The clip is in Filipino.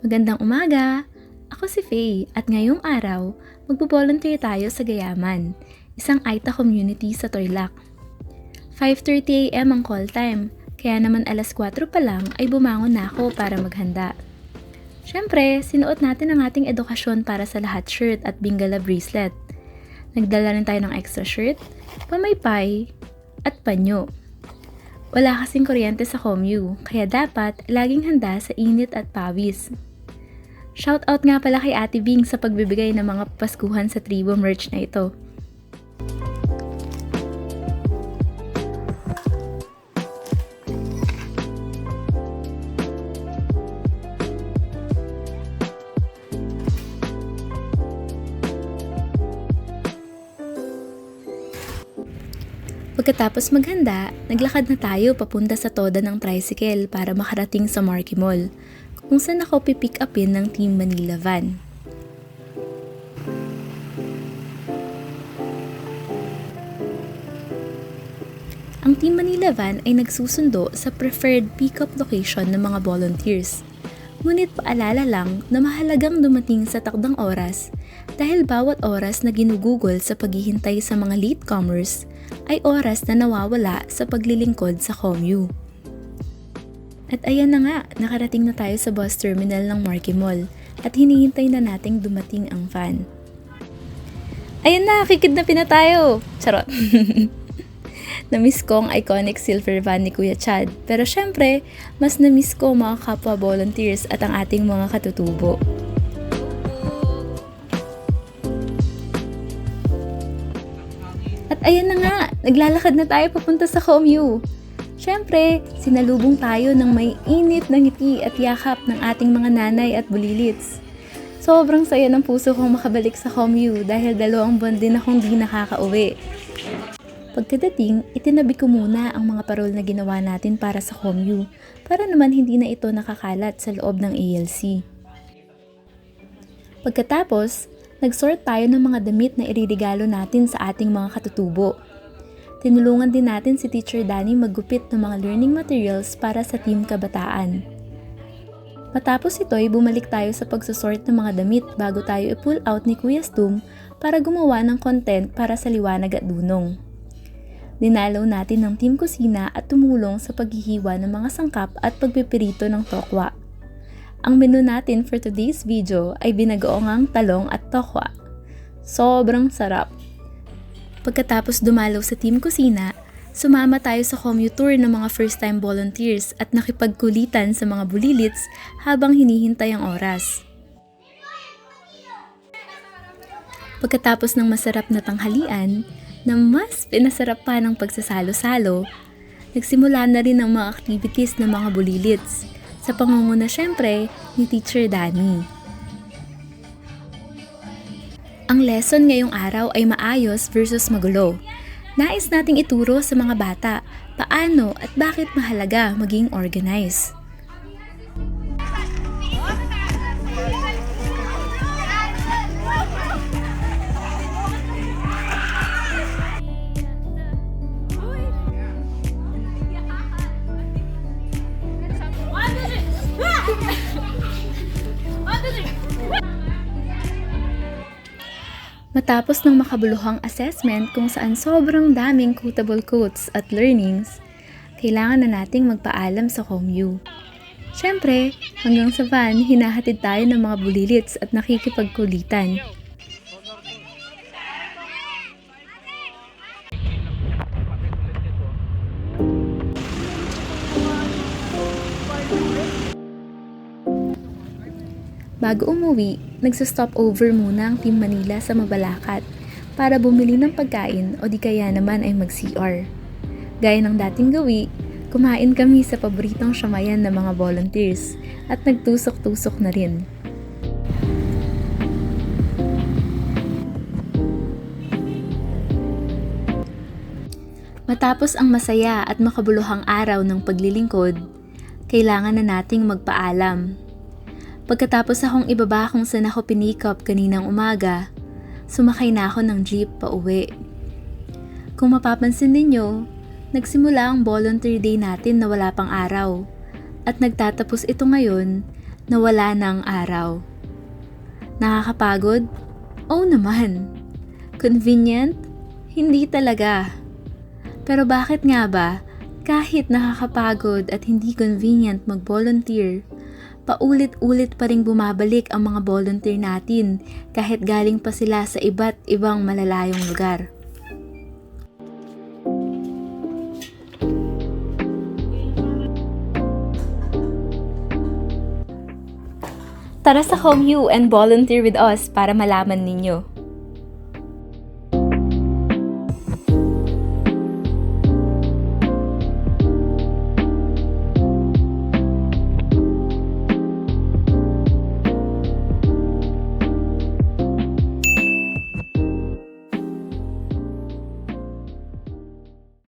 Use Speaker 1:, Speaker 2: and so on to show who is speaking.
Speaker 1: Magandang umaga! Ako si Faye at ngayong araw, magbo-volunteer tayo sa Gayaman, isang Aita community sa Tarlac. 5:30 AM ang call time, kaya naman alas 4 pa lang ay bumangon na ako para maghanda. Siyempre, sinuot natin ang ating edukasyon para sa lahat shirt at bingala bracelet. Nagdala rin tayo ng extra shirt, pamaypay, at panyo. Wala kasing kuryente sa Comu, kaya dapat laging handa sa init at pawis. Shoutout nga pala kay Ate Bing sa pagbibigay ng mga paskuhan sa tribo merch na ito. Pagkatapos maghanda, naglakad na tayo papunta sa toda ng tricycle para makarating sa Marquee Mall, kung saan ako pipick upin ng Team Manila van. Ang Team Manila van ay nagsusundo sa preferred pick-up location ng mga volunteers. Ngunit paalala lang na mahalagang dumating sa takdang oras dahil bawat oras na ginugugol sa paghihintay sa mga latecomers ay oras na nawawala sa paglilingkod sa Comu. At ayan na nga, nakarating na tayo sa bus terminal ng Marquee Mall at hinihintay na nating dumating ang van. Ayan na, kikidnapin na tayo! Charot! Na-miss ko ang iconic silver van ni Kuya Chad, pero syempre, mas na-miss ko mga kapwa volunteers at ang ating mga katutubo. At ayan na nga, naglalakad na tayo papunta sa Comu. Siyempre, sinalubong tayo ng may init na ngiti at yakap ng ating mga nanay at bulilits. Sobrang saya ng puso kong makabalik sa Comu dahil 2 buwan din akong di nakakauwi. Pagkadating, itinabi ko muna ang mga parol na ginawa natin para sa Comu para naman hindi na ito nakakalat sa loob ng ALC. Pagkatapos, nag-sort tayo ng mga damit na iririgalo natin sa ating mga katutubo. Tinulungan din natin si Teacher Danny maggupit ng mga learning materials para sa Team Kabataan. Matapos ito ay bumalik tayo sa pagsusort ng mga damit bago tayo i-pull out ni Kuya Stum para gumawa ng content para sa Liwanag at Dunong. Dinalaw natin ng Team Kusina at tumulong sa paghihiwa ng mga sangkap at pagpipirito ng tokwa. Ang menu natin for today's video ay binagoongang talong at tokwa. Sobrang sarap! Pagkatapos dumalaw sa Team Kusina, sumama tayo sa Comu tour ng mga first-time volunteers at nakipagkulitan sa mga bulilits habang hinihintay ang oras. Pagkatapos ng masarap na tanghalian, na mas pinasarap pa ng pagsasalo-salo, nagsimula na rin ang mga activities ng mga bulilits, sa pangunguna syempre ni Teacher Danny. Ang lesson ngayong araw ay maayos versus magulo. Nais nating ituro sa mga bata paano at bakit mahalaga maging organized. Matapos ng makabuluhang assessment kung saan sobrang daming quotable quotes at learnings, kailangan na nating magpaalam sa Comu. Siyempre, hanggang sa van, hinahatid tayo ng mga bulilits at nakikipagkulitan. Bago umuwi, nagsa-stop over muna ang Team Manila sa Mabalacat para bumili ng pagkain o di kaya naman ay mag-CR. Gaya ng dating gawi, kumain kami sa paboritong siamayan ng mga volunteers at nagtusok-tusok na rin. Matapos ang masaya at makabuluhang araw ng paglilingkod, kailangan na nating magpaalam. Pagkatapos akong ibaba kung saan ako pinick up kaninang umaga, sumakay na ako ng jeep pa uwi. Kung mapapansin ninyo, nagsimula ang volunteer day natin na wala pang araw. At nagtatapos ito ngayon na wala na ang araw. Nakakapagod? Oo naman. Convenient? Hindi talaga. Pero bakit nga ba, kahit nakakapagod at hindi convenient mag-volunteer, paulit-ulit pa ring bumabalik ang mga volunteer natin kahit galing pa sila sa iba't ibang malalayong lugar? Tara sa Home U and volunteer with us para malaman ninyo.